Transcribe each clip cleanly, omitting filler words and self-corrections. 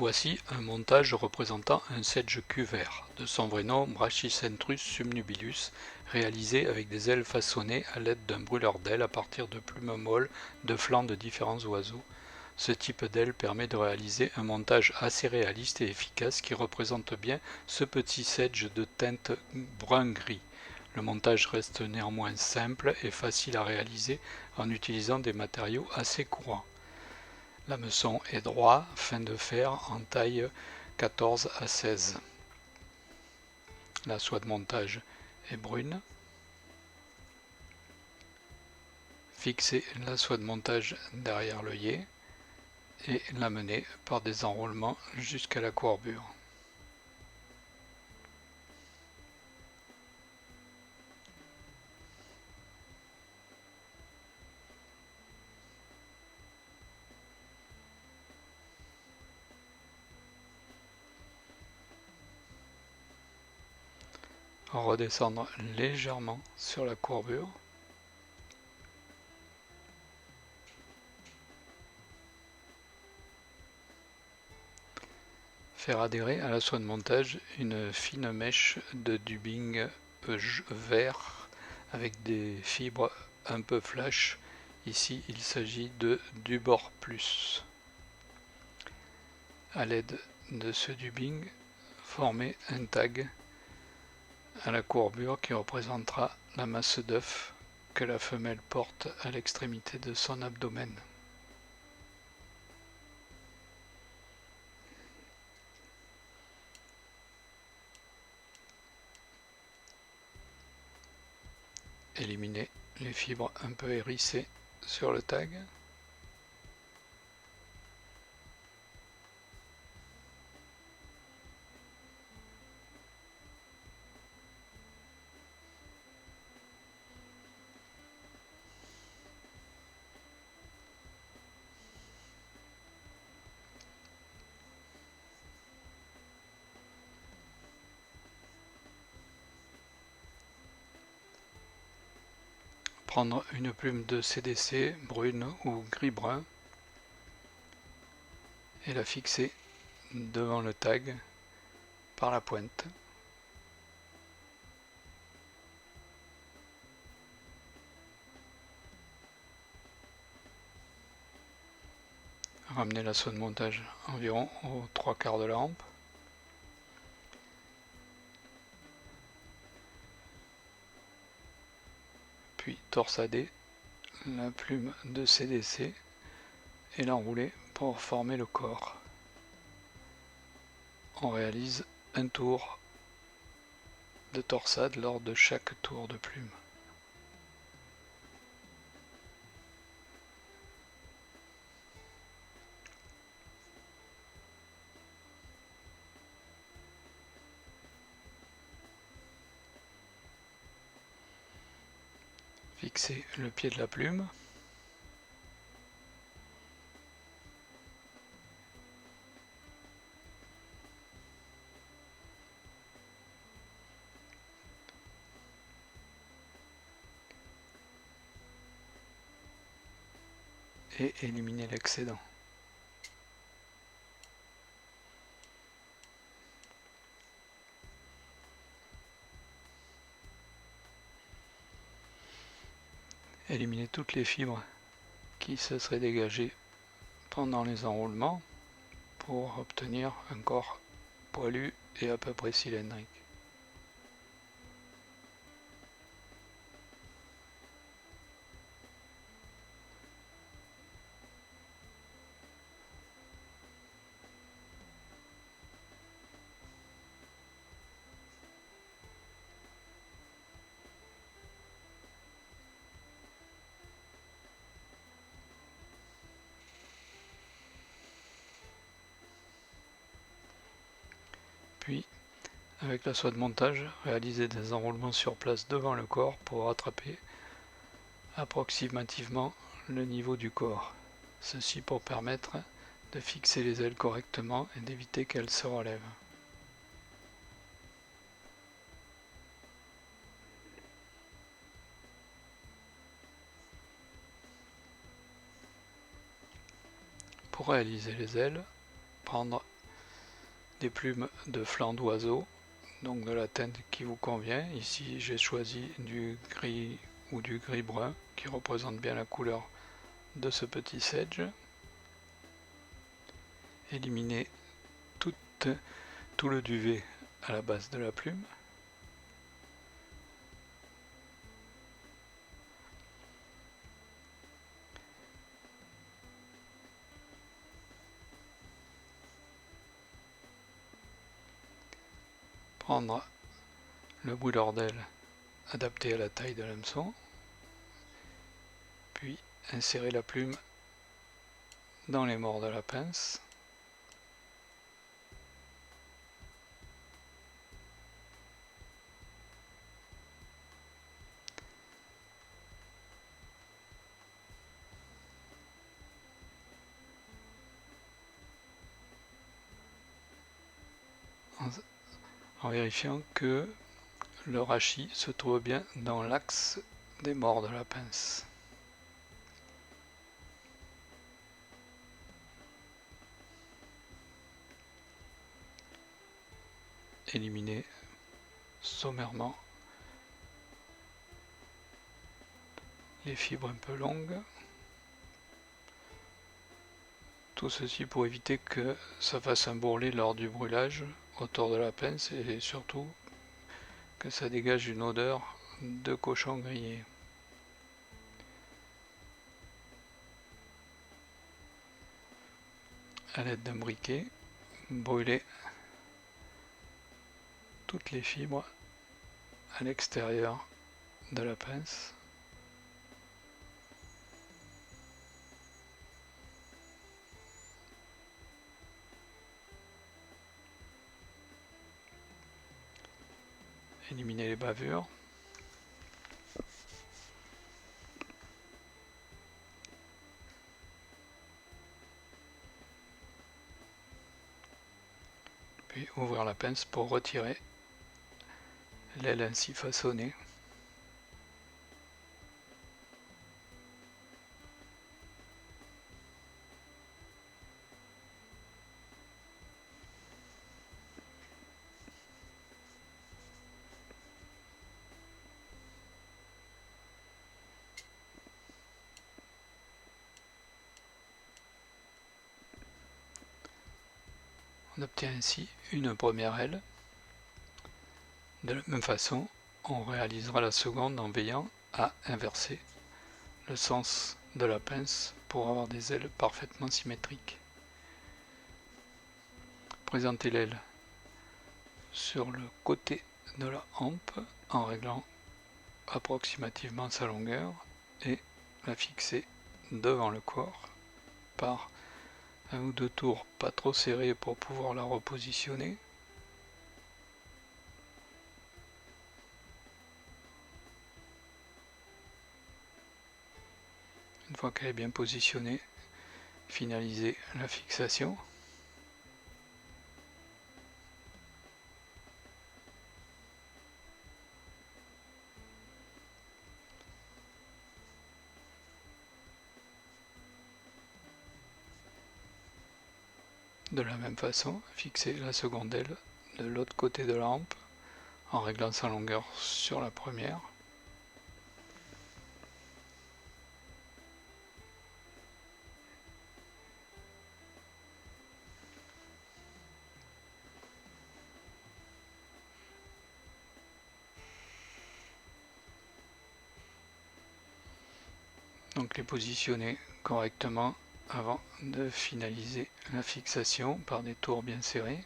Voici un montage représentant un sedge vert, de son vrai nom Brachycentrus subnubilus, réalisé avec des ailes façonnées à l'aide d'un brûleur d'ailes à partir de plumes molles de flancs de différents oiseaux. Ce type d'aile permet de réaliser un montage assez réaliste et efficace qui représente bien ce petit sedge de teinte brun-gris. Le montage reste néanmoins simple et facile à réaliser en utilisant des matériaux assez courants. L'hameçon est droit, fin de fer en taille 14 à 16. La soie de montage est brune. Fixez la soie de montage derrière l'œillet et l'amener par des enroulements jusqu'à la courbure. Redescendre légèrement sur la courbure. Faire adhérer à la soie de montage une fine mèche de dubbing vert avec des fibres un peu flash. Ici, il s'agit de Dubor Plus. À l'aide de ce dubbing, formez un tag à la courbure qui représentera la masse d'œuf que la femelle porte à l'extrémité de son abdomen. Éliminez les fibres un peu hérissées sur le tag. Prendre une plume de CDC brune ou gris-brun et la fixer devant le tag par la pointe. Ramener la soie de montage environ aux 3/4 de la hampe. Puis torsader la plume de CDC et l'enrouler pour former le corps. On réalise un tour de torsade lors de chaque tour de plume. Fixez le pied de la plume. Et éliminer l'excédent. Éliminer toutes les fibres qui se seraient dégagées pendant les enroulements pour obtenir un corps poilu et à peu près cylindrique. Puis, avec la soie de montage, réaliser des enroulements sur place devant le corps pour rattraper approximativement le niveau du corps. Ceci pour permettre de fixer les ailes correctement et d'éviter qu'elles se relèvent. Pour réaliser les ailes, prendre des plumes de flanc d'oiseau, donc de la teinte qui vous convient. Ici j'ai choisi du gris ou du gris brun qui représente bien la couleur de ce petit sedge. Éliminer tout le duvet à la base de la plume. Prendre le brûleur d'aile adapté à la taille de l'hameçon, puis insérer la plume dans les morts de la pince. En vérifiant que le rachis se trouve bien dans l'axe des morts de la pince. Éliminer sommairement les fibres un peu longues. Tout ceci pour éviter que ça fasse un bourrelet lors du brûlage autour de la pince et surtout que ça dégage une odeur de cochon grillé. À l'aide d'un briquet, brûler toutes les fibres à l'extérieur de la pince. Éliminer les bavures. Puis ouvrir la pince pour retirer l'aile ainsi façonnée. On obtient ainsi une première aile. De la même façon, on réalisera la seconde en veillant à inverser le sens de la pince pour avoir des ailes parfaitement symétriques. Présenter l'aile sur le côté de la hampe en réglant approximativement sa longueur et la fixer devant le corps par un ou deux tours pas trop serrés pour pouvoir la repositionner. Une fois qu'elle est bien positionnée, finaliser la fixation. De la même façon, fixer la seconde aile de l'autre côté de la hampe en réglant sa longueur sur la première. Donc les positionner correctement avant de finaliser la fixation par des tours bien serrés.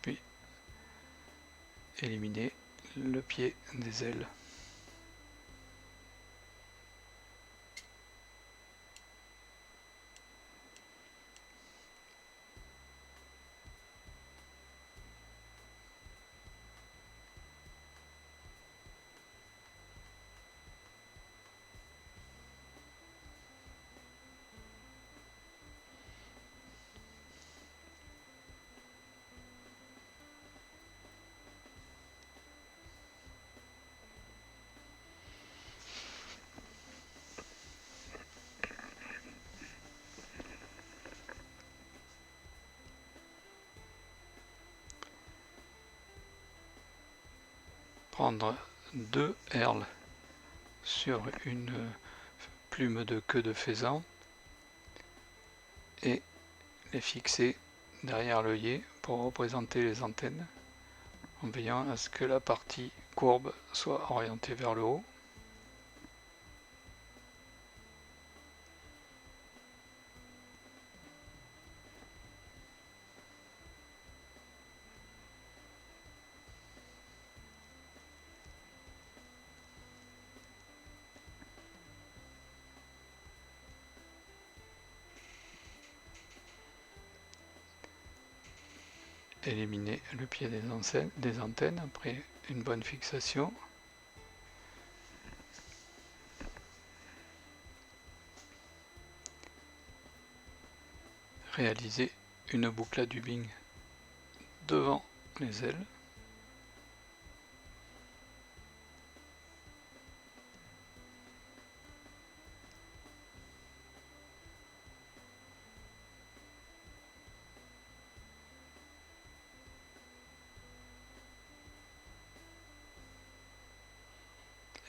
Puis éliminer le pied des ailes. prendre 2 herles sur une plume de queue de faisan et les fixer derrière l'œillet pour représenter les antennes, en veillant à ce que la partie courbe soit orientée vers le haut. Éliminer le pied des antennes après une bonne fixation. Réaliser une boucle à dubbing devant les ailes.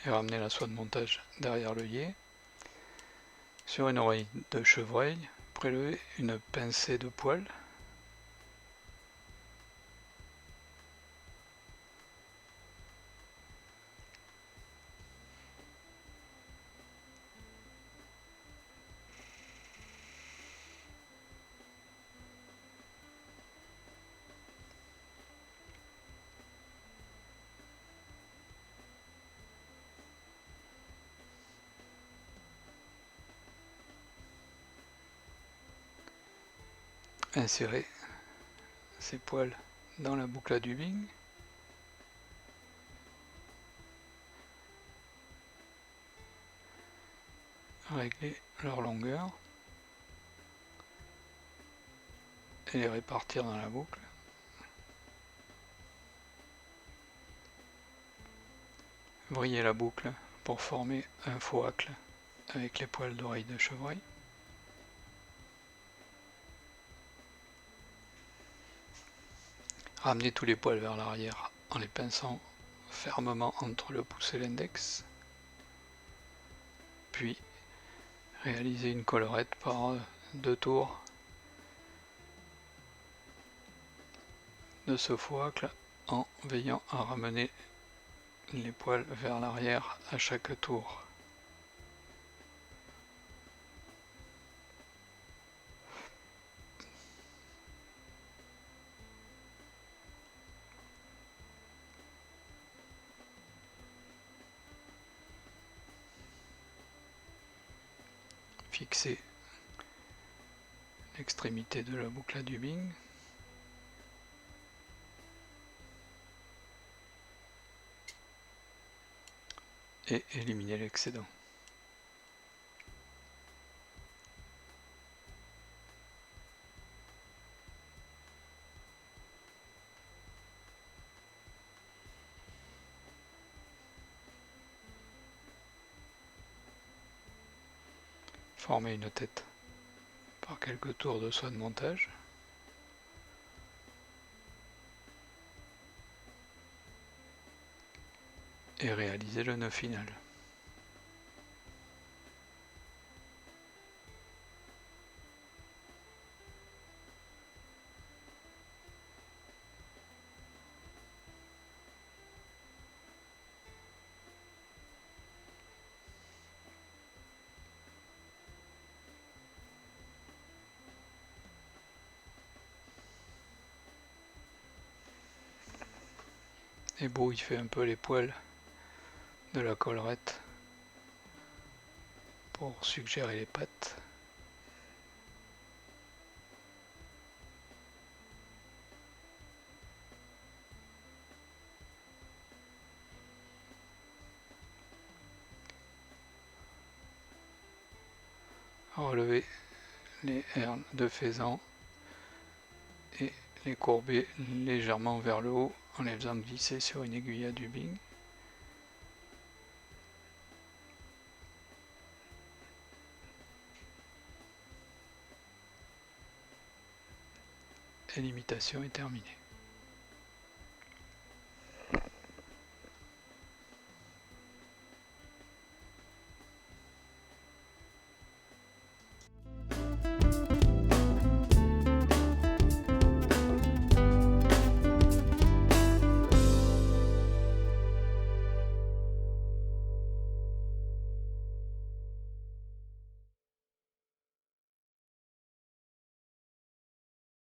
Et ramener la soie de montage derrière l'œillet. Sur une oreille de chevreuil, prélever une pincée de poil. Insérer ces poils dans la boucle à dubbing. Régler leur longueur et les répartir dans la boucle. Vriller la boucle pour former un faux hacle avec les poils d'oreille de chevreuil. Ramener tous les poils vers l'arrière en les pinçant fermement entre le pouce et l'index. Puis réaliser une collerette par 2 tours de ce faux hacle en veillant à ramener les poils vers l'arrière à chaque tour. Fixer l'extrémité de la boucle à dubbing. Et éliminer l'excédent. Former une tête par quelques tours de soie de montage. Et réaliser le nœud final. Et beau, il fait un peu les poils de la collerette pour suggérer les pattes. Relever les herles de faisan et les courber légèrement vers le haut en les faisant glisser sur une aiguille à dubbing. Et l'imitation est terminée.